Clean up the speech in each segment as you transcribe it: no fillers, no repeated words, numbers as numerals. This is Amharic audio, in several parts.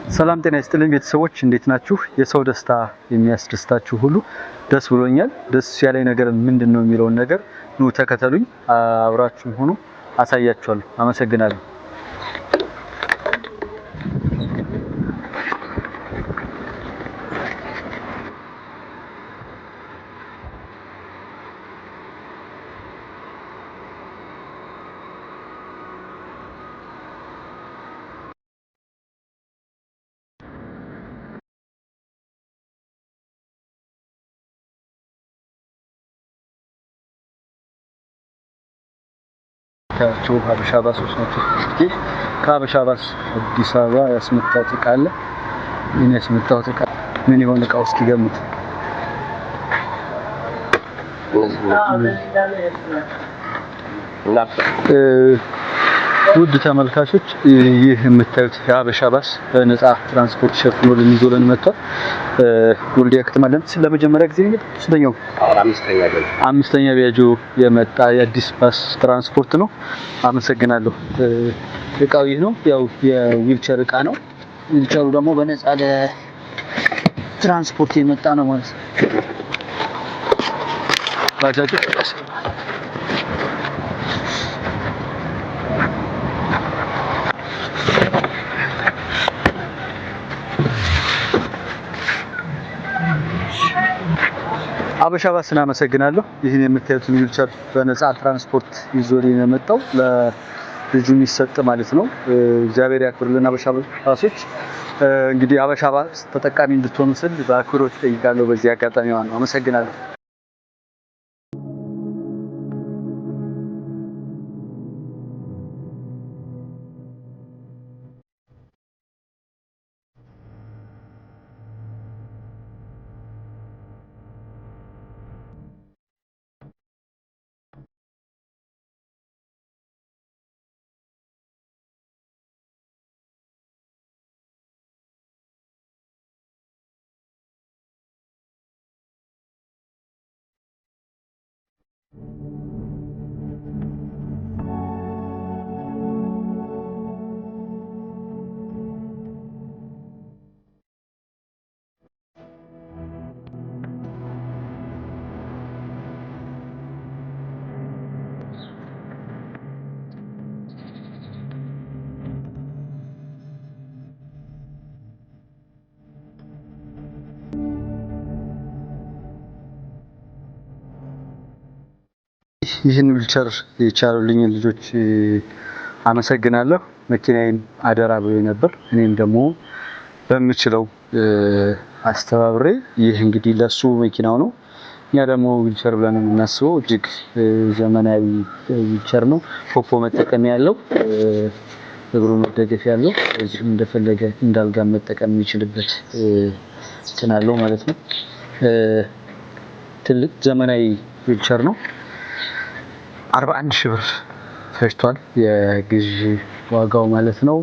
ሰላም ጤና ይስጥልኝ ቤተሰቦች እንዴት ናችሁ? የሰው ደስታ የሚያስደስታችሁ ሁሉ ደስ ብሎኛል። ደስ ያለኝ ነገር ምንድነው የሚለውን ነገር ኑ ተከተሉኝ፣ አብራችሁን ሆኖ አሳያችኋለሁ። አመሰግናለሁ። ታቸው ሀበሻ ባሶች ናቸው። ከሀበሻ ባስ አዲስ አበባ ያስመጣሁት እቃ አለ። ምን ያስመጣሁት እቃ ምን ይሆን? እቃው እስኪ ገምቱ። ውድ ተመልካቾች ይህ የምታዩት የሀበሻ ባስ በነፃ ትራንስፖርት ሸፍኖልን ይዞልን መጥቷል። ወልዲያ ከተማ ለመጀመሪያ ጊዜ እንግዲህ ስንተኛው አምስተኛ ቢያጆ የመጣ የአዲስ ባስ ትራንስፖርት ነው። አመሰግናለሁ። እቃው ይህ ነው። ያው የዊልቸር እቃ ነው። ዊልቸሩ ደግሞ በነፃ ለትራንስፖርት የመጣ ነው ማለት ነው። ባጃጁ ሀበሻ ባስን አመሰግናለሁ። ይህን የምታዩትን ዊልቸር በነፃ ትራንስፖርት ይዞልኝ የመጣው ለልጁ የሚሰጥ ማለት ነው። እግዚአብሔር ያክብርልን ሀበሻ ባሶች። እንግዲህ ሀበሻ ባስ ተጠቃሚ እንድትሆኑ ስል በአክብሮት ጠይቃለሁ። በዚህ አጋጣሚ ማለት ነው። አመሰግናለሁ። ይህን ዊልቸር የቻሉልኝ ልጆች አመሰግናለሁ። መኪናዬን አደራ ብሎ ነበር። እኔም ደግሞ በምችለው አስተባብሬ ይህ እንግዲህ ለሱ መኪናው ነው። እኛ ደግሞ ዊልቸር ብለን የምናስበው እጅግ ዘመናዊ ዊልቸር ነው። ፖፖ መጠቀም ያለው እግሩን መደገፍ ያለው እዚህም እንደፈለገ እንዳልጋ መጠቀም የሚችልበት እንትን አለው ማለት ነው። ትልቅ ዘመናዊ ዊልቸር ነው። 41 ሺህ ብር ፈጅቷል የግዢ ዋጋው ማለት ነው።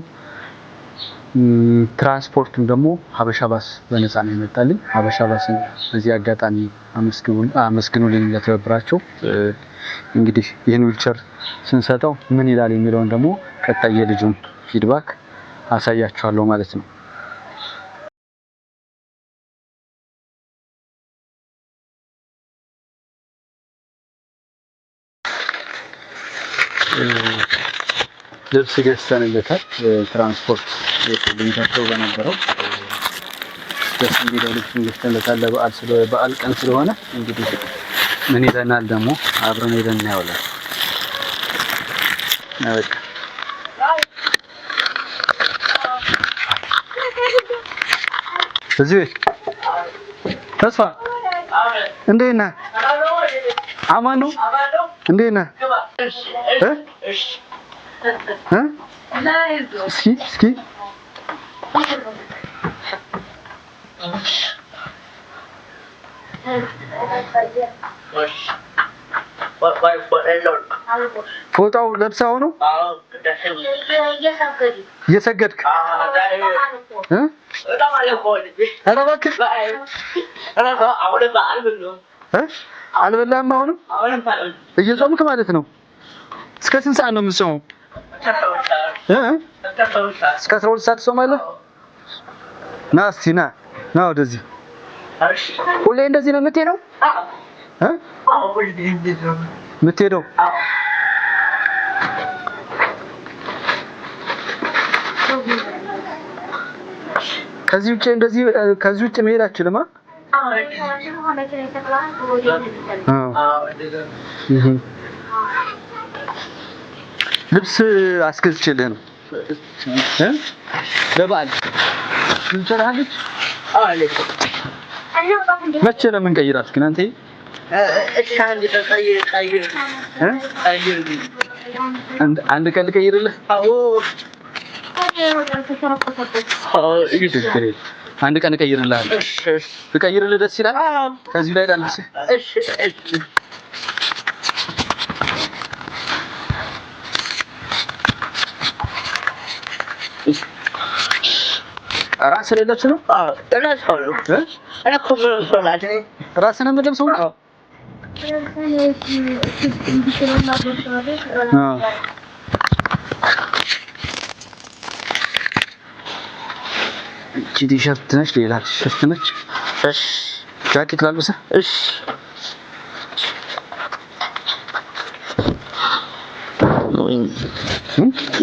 ትራንስፖርቱም ደግሞ ሀበሻ ባስ በነፃ ነው የመጣልኝ። ሀበሻ ባስን በዚህ አጋጣሚ አመስግኑልኝ ለተባበራቸው። እንግዲህ ይህን ዊልቸር ስንሰጠው ምን ይላል የሚለውን ደግሞ ቀጣይ የልጁን ፊድባክ አሳያችኋለሁ ማለት ነው። ልብስ ገዝተንለታል። ትራንስፖርት የትልኝታቸው በነበረው ደስ የሚለው ልብስ ገዝተንለታል። በዓል ቀን ስለሆነ እንግዲህ ምን ይለናል ደግሞ አብረን ሄደን እናየዋለን። በቃ እዚህ ተስፋ እንዴት ነህ? አማን ነው? እንዴት ነህ? እስኪ ፎጣው ለብሰው ነው እየሰገድክ? ኧረ እባክህ አልበላህም? አሁንም እየጾምክ ማለት ነው? እስከ ስንት ሰዓት ነው የምትጾመው? እስከ 12 ሰዓት ትጾማለህ? ና እስቲ ና ወደዚህ። ሁሌ እንደዚህ ነው የምትሄደው? ሁሌ እንደዚህ ነው የምትሄደው? ከዚህ ውጭ መሄድ አትችልም? ልብስ አስገዝቼልህ ነው ለበዓል። ትንጨራለች። መቼ ነው የምንቀይራት ግን አንተ? አንድ ቀን ልቀይርልህ? አንድ ቀን እቀይርልሃለሁ። ልቀይርልህ ደስ ይላል? ከዚህ ላይ ዳልስ። ራስህ ልለብስ ነው? ራስህን የምትለብሰው? እቺ ቲሸርት ነች፣ ሌላ ቲሸርት ነች። እሺ ጃኬት ላልብስህ? እሺ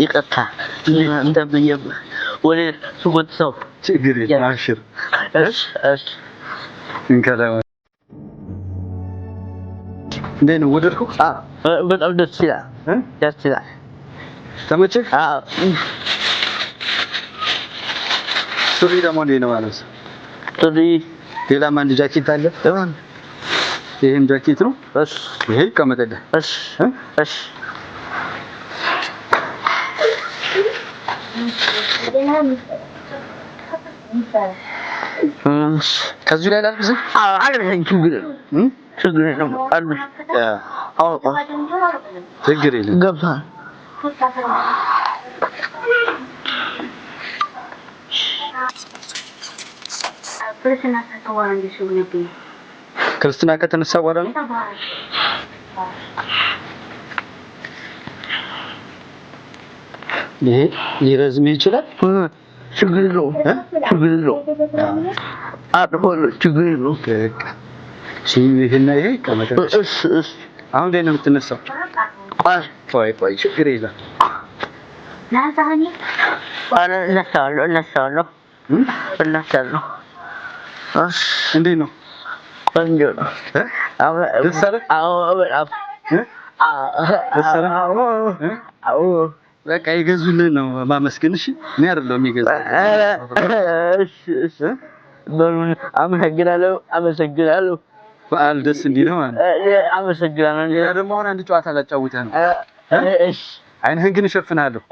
ይቅርታ እንደምዬ ወደ ሱቆት ሰው ችግር የለም አብሽር። እሺ እንከላው እንዴት ነው ወደድኩ? በጣም ደስ ይላል። ደስ ይላል። ተመቸህ? አዎ። ሱሪ ደግሞ እንዴት ነው ማለት? ሱሪ ሌላም አንድ ጃኬት አለ። ይሄም ጃኬት ነው። እሺ ይሄ ይቀመጥልህ። እሺ እሺ ከዚህ ላይ ላልብስህ? አዎ አልብሰኝ። ችግር የለም አልብስ። ችግር የለም ገብቶሃል? ክርስትና ከተነሳ በኋላ ነው። ይሄ ሊረዝም ይችላል። ችግር የለውም። ችግር የለውም። ችግር የለውም። ይሄና ይሄ ይቀመጥ። እሺ አሁን እንዴት ነው የምትነሳው? ቆይ ችግር የለም። እነሳለሁ። እንዴት ነው? ቆንጆ ነው። ደስ አለህ? አዎ በጣም ደስ አለህ? አዎ በቃ የገዙልን ነው ማመስገን። እሺ እኔ አይደለሁም የሚገዛው። እሺ አመሰግናለሁ። በዓል ደስ እንዲል ነው ማለት አመሰግናለሁ። ደግሞ አሁን አንድ ጨዋታ ላጫውተህ ነው። እሺ አይንህን ግን እሸፍናለሁ።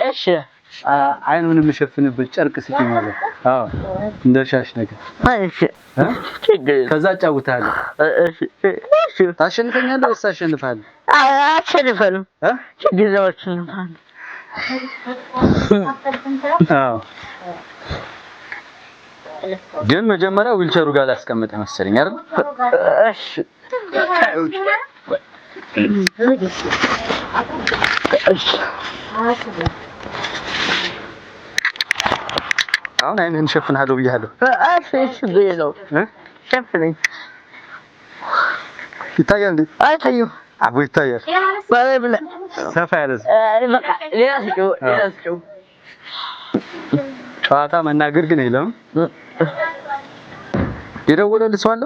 እሺ አይኑን የምሸፍንበት ጨርቅ ስጪኝ ማለት። አዎ እንደ ሻሽ ነገር። እሺ ከዛ አጫውትሃለሁ። እሺ ታሸንፈኛለህ ወይስ አሸንፋለሁ? አሸንፋለሁ። ችግር የለውም አሸንፋለሁ። አዎ ግን መጀመሪያ ዊልቸሩ ጋር ላስቀምጥህ መሰለኝ አይደል? እሺ አሁን አይንህን እሸፍንሃለሁ ብያለሁ። እሺ ሸፍነኝ። ይታያል እንዴ? አይታይም። አቦ ይታያል። ሰፋ ያለ ጨዋታ መናገር ግን የለም። የደወለልህ ሰው አለ?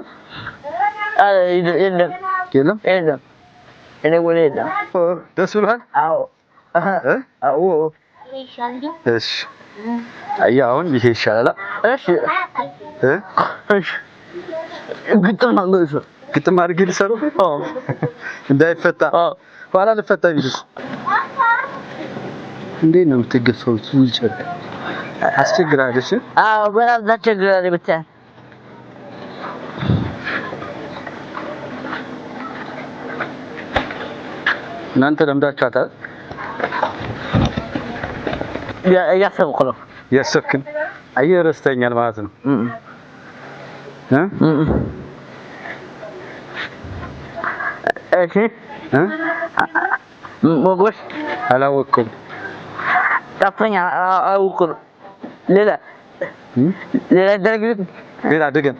የለም። ደስ ብሎሃል? አዎ። እሺ አየህ አሁን ይሄ ይሻላል። እሺ ግጥም አድርጌ ልሰሩ እንዳይፈታ ኋላ ልፈታ ቢልስ? እንዴት ነው የምትገፋው? ዊልቸር አስቸግራለች። አዎ በጣም ታስቸግራለች። ብቻ እናንተ ለምዳችኋታል? እያሰብኩ ነው። እያሰብክ ነው? አየህ ረስተኛል ማለት ነው። እሺ ሞጎስ አላወቅኩም። ጠፍቶኛል። አላወቅኩም። ሌላ ሌላ ደግም ሌላ ደግም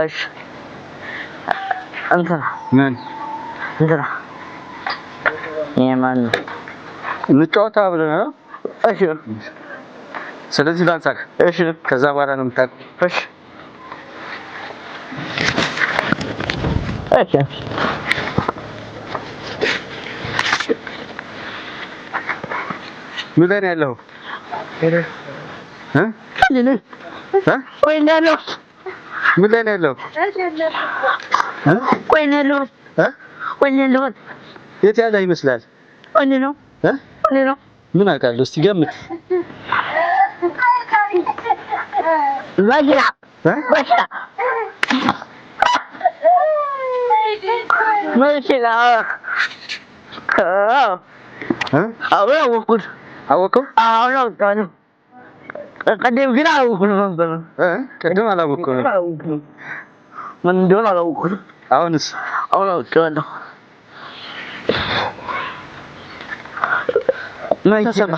እሺ እንትና ምን የማን እንጫወታ ብለህ ነው? እሺ ስለዚህ ላንሳክ። እሺ ከዛ በኋላ ነው የምታውቀው። እሺ እሺ ምን ላይ ነው ያለው? ወይኔ ያለው ምን ላይ ነው ያለው? ወይኔ ያለው ወይኔ ያለው የት ያለ ይመስላል? ወይኔ ነው ወይኔ ነው። ምን አውቃለሁ? እስቲ ገምት። ማጅራ ማጅራ አወኩት አወቀው? አወቀው። ቀደም ግን አላወኩትም ነበር። ቀደም አላወቅኩም። ምን እንደሆነ አላወኩትም። አሁንስ? አሁን አውቄዋለሁ። ተሰማ?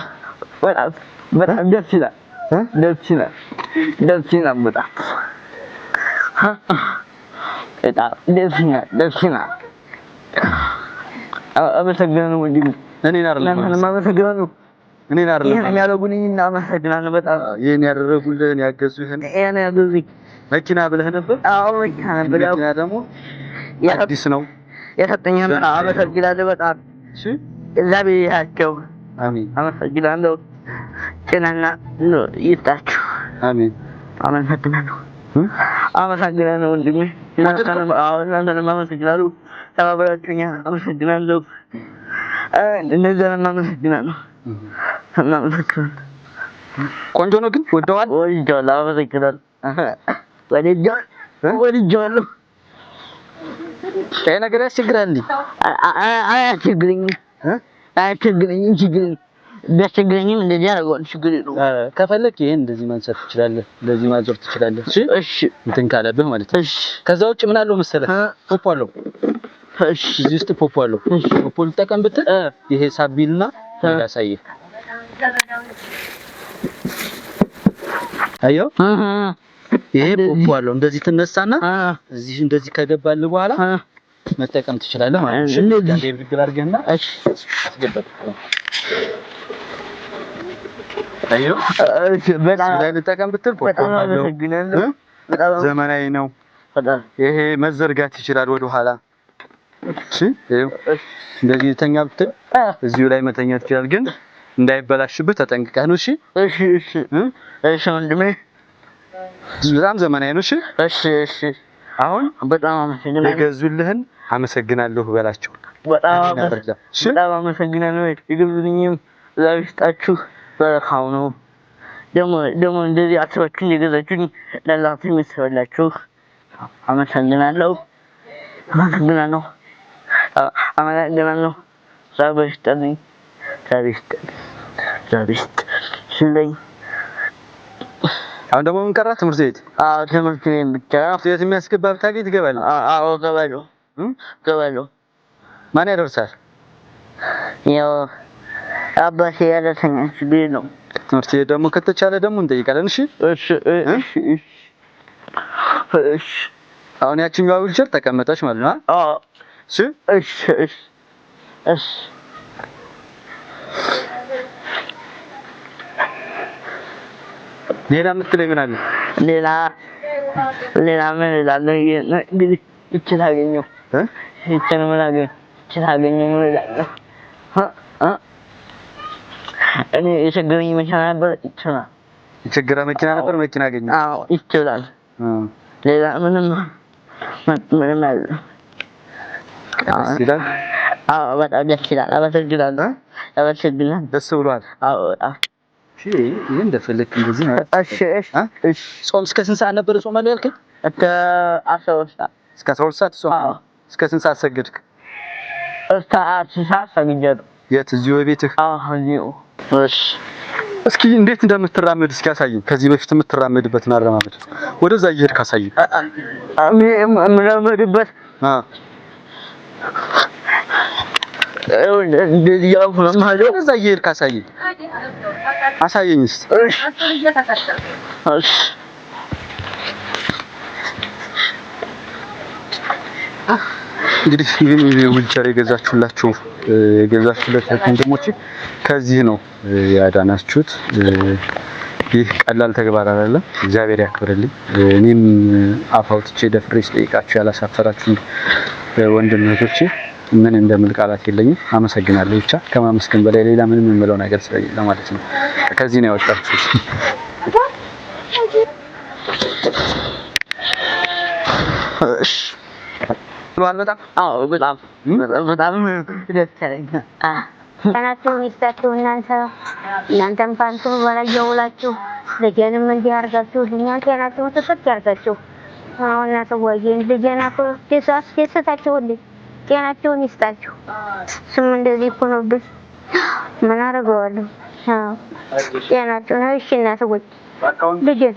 በጣም ደስ ይላል። ደስ ይላል በጣም ደስ ይላል። አመሰግናለሁ ወንድሜ። እኔን አይደለም አመሰግናለሁ። እኔን አይደለም ይሄን የሚያደርጉልኝ እና አመሰግናለሁ በጣም ይሄን ያደረጉልህን ያገዙህን ይሄን ያገዙኝ መኪና ብለህ ነበር? አዎ መኪና ነበር። መኪና ደግሞ አዲስ ነው የሰጠኝን አመሰግናለሁ በጣም እሺ። እግዚአብሔር ያቸው አሜን። አመሰግናለሁ። ጤናና ይስጣችሁ። አሜን። አመሰግናለሁ። አመሰግናለሁ ወንድሜ። እናንተንም አመሰግናለሁ። ተባብራችሁኛል። አመሰግናለሁ። እነዚህንም አመሰግናለሁ። ቆንጆ ነው ግን ወደዋል? ወድጄዋለሁ። አመሰግናለሁ። ወድጄዋለሁ። ይሄ ነገር ያስቸግራል እንዴ? አያስቸግረኝም። አያስቸግረኝም። ቢያስቸግረኝም እንደዚህ አደርገዋለሁ። ችግር የለውም። ከፈለክ ይሄን እንደዚህ ማንሳት ትችላለህ፣ እንደዚህ ማዞር ትችላለህ። እሺ እንትን ካለብህ ማለት ነው። እሺ ከዛ ውጭ ምን አለው መሰለህ? ፖፖ አለው። እሺ እዚህ ውስጥ ፖፖ አለው። ፖፖ ልጠቀም ብትል ይሄ ሳቢልና ያሳየህ። አየው ይሄ ፖፖ አለው። እንደዚህ ትነሳና እዚህ እንደዚህ ከገባልህ በኋላ መጠቀም ትችላለህ ማለት ነው። እሺ እንደዚህ ብድግ አድርገህና እሺ አስገባህ። አየው በጣም ልጠቀም ብትል ፖፖ አለው። ዘመናዊ ነው። ይሄ መዘርጋት ይችላል ወደ ኋላ። እሺ ይሄው እንደዚህ ተኛ ብትል እዚሁ ላይ መተኛት ይችላል፣ ግን እንዳይበላሽብህ ተጠንቅቀህ ነው። እሺ እሺ እሺ እሺ ወንድሜ በጣም ዘመናዊ ነው። እሺ እሺ እሺ አሁን በጣም አመሰግናለሁ። የገዙልህን አመሰግናለሁ በላቸው። በጣም አመሰግናለሁ። የገዙልኝም እግዚአብሔር ይስጣችሁ፣ በረካው ነው። ደግሞ እንደዚህ አስባችሁኝ የገዛችሁኝ ለላችሁ የሚሰራላችሁ አመሰግናለሁ። አመሰግናለሁ። ዛሬ አሁን ደግሞ ምን ቀረ? ትምህርት ቤት? አዎ ትምህርት ቤት ብቻ። ትምህርት ቤት የሚያስገባ ብታገኝ ትገባለህ? አዎ እገባለሁ። ማን ያደርሳል? ያው አባቴ ያደርሰኛል። ችግር የለውም። ትምህርት ቤት ደግሞ ከተቻለ ደግሞ እንጠይቃለን። እሺ እሺ። አሁን ያቺኛዋ ዊልቸር ተቀመጠች ማለት ነው? አዎ እሺ። ሌላ የምትለኝ ምን አለ? ሌላ ምን እላለሁ? እንግዲህ ይችን አገኘሁ ይችን ምን አገኘሁ? ይችን አገኘሁ ምን እላለሁ? እኔ የቸገረኝ መኪና ነበር። ይችላል የቸገረ መኪና ነበር። መኪና አገኘሁ። አዎ ይችላል። ሌላ ምንም አለ? ይላል። አዎ በጣም ደስ ይላል። አመሰግናለሁ። ደስ ብሏል? አዎ በጣም እሺ። ይሄ እንደፈለክ እንደዚህ ነው። እሺ። ጾም እስከ ስንት ሰዓት ነበር ጾማለሁ ያልከኝ? እስከ 12 ሰዓት። እስከ 12 ሰዓት ጾም? አዎ። እስከ ስንት ሰዓት ሰገድክ? እስከ 10 ሰዓት ሰግጃለሁ። የት? እዚሁ ቤትህ? አዎ እዚሁ። እሺ። እስኪ እንዴት እንደምትራመድ እስኪ አሳየኝ። ከዚህ በፊት የምትራመድበትን አረማመድ ወደዛ እየሄድክ አሳየኝ። የምራመድበት እንደዚህ ያው ነው ማለት እዛ እየሄድክ አሳየኝ እስኪ። እሺ እንግዲህ ይህን ዊልቸር የገዛችሁለት ወንድሞቼ ከዚህ ነው ያዳናችሁት። ይህ ቀላል ተግባር አይደለም። እግዚአብሔር ያክብርልኝ። እኔም አፍ አውጥቼ ደፍሬ ስጠይቃችሁ ያላሳፈራችሁ ወንድም እህቶቼ ምን እንደምል ቃላት የለኝም። አመሰግናለሁ። ብቻ ከማመስገን በላይ ሌላ ምንም የምለው ነገር ስለሌለ ማለት ነው። ከዚህ ነው ያወጣችሁት። እሺ በጣም ደስ ያለኝ ቀናችሁ ይስጣችሁ። እናንተም ፋንቱ በላይ የውላችሁ ልጄንም እንዲህ አድርጋችሁ እኛን ጤናችሁን ስጥት ያድርጋችሁ። አሁን እናትዬ ልጄን አስደሰታችሁልኝ፣ ጤናችሁን ይስጣችሁ። እሱም እንደዚህ እኮ ነውብኝ፣ ምን አደርገዋለሁ? ጤናችሁን እሺ እናትዬ ልጄን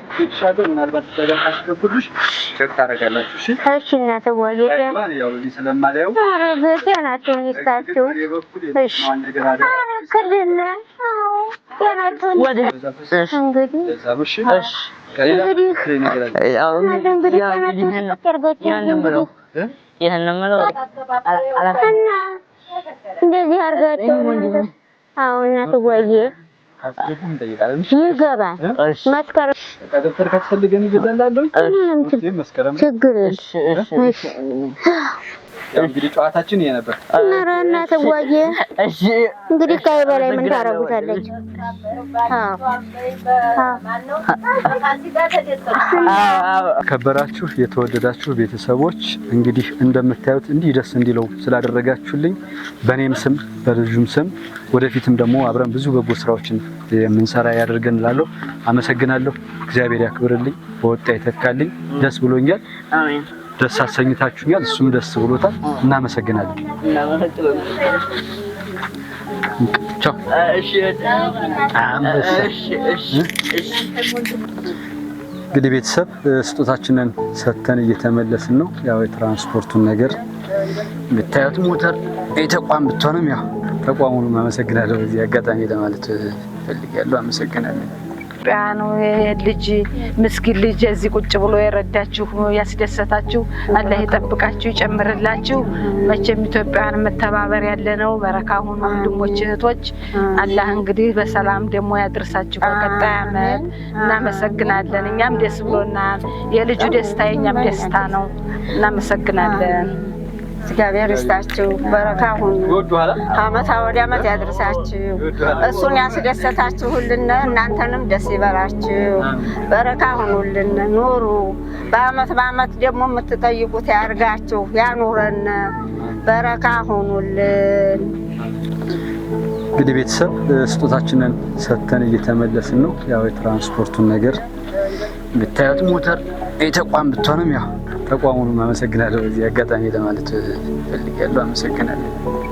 ምናልባት ተጋካሽኩልሽ ቼክ ታረጋላችሁ። እሺ እናትዬ ያው ስለማላየው ጤናችሁን ይስጣችሁ። እሺ ከደለ ጤናችሁን እንግዲህ እንደዚህ አድርጋችሁ አሁን እናትዬ ይገባል። መስከረም ደብተር ካስፈልገን ይገዛላለሁ። ችግር እንግዲህ ጨዋታችን ይሄ ነበር። ኧረ እናትዬ እንግዲህ ከዚህ በላይ ምን ታረጉታለች? ከበራችሁ የተወደዳችሁ ቤተሰቦች እንግዲህ እንደምታዩት እንዲህ ደስ እንዲለው ስላደረጋችሁልኝ በእኔም ስም በልጁም ስም ወደፊትም ደግሞ አብረን ብዙ በጎ ስራዎችን የምንሰራ ያደርገን እላለሁ። አመሰግናለሁ። እግዚአብሔር ያክብርልኝ፣ በወጣ ይተካልኝ። ደስ ብሎኛል። አሜን። ደስ አሰኝታችሁኛል። እሱም ደስ ብሎታል። እናመሰግናለን። ቻው። እንግዲህ ቤተሰብ ስጦታችንን ሰጥተን እየተመለስን ነው። ያው የትራንስፖርቱን ነገር የምታዩት ሞተር የተቋም ብትሆንም ያው ተቋሙን አመሰግናለሁ። በዚህ አጋጣሚ ለማለት ፈልጌያለሁ። አመሰግናለሁ። ነው ልጅ ምስኪን ልጅ እዚህ ቁጭ ብሎ የረዳችሁ ያስደሰታችሁ አላህ ይጠብቃችሁ ይጨምርላችሁ። መቼም ኢትዮጵያን መተባበር ያለ ነው። በረካ ሁኑ ወንድሞች እህቶች። አላህ እንግዲህ በሰላም ደግሞ ያድርሳችሁ በቀጣይ ዓመት። እናመሰግናለን። እኛም ደስ ብሎናል። የልጁ ደስታ የኛም ደስታ ነው። እናመሰግናለን። እግዚአብሔር ይስጣችሁ፣ በረካ ሁኑ። አመት ወደ አመት ያድርሳችሁ። እሱን ያስደሰታችሁልን እናንተንም ደስ ይበላችሁ። በረካ ሁኑልን፣ ኑሩ። በአመት ደግሞ የምትጠይቁት ያርጋችሁ፣ ያኑረን። በረካ ሁኑልን። እንግዲህ ቤተሰብ ስጦታችንን ሰጥተን እየተመለስን ነው። ያው የትራንስፖርቱን ነገር ብታዩት ሞተር የተቋም ብትሆንም ያው ተቋሙን አመሰግናለሁ። በዚህ አጋጣሚ ለማለት ፈልጌያለሁ። አመሰግናለሁ።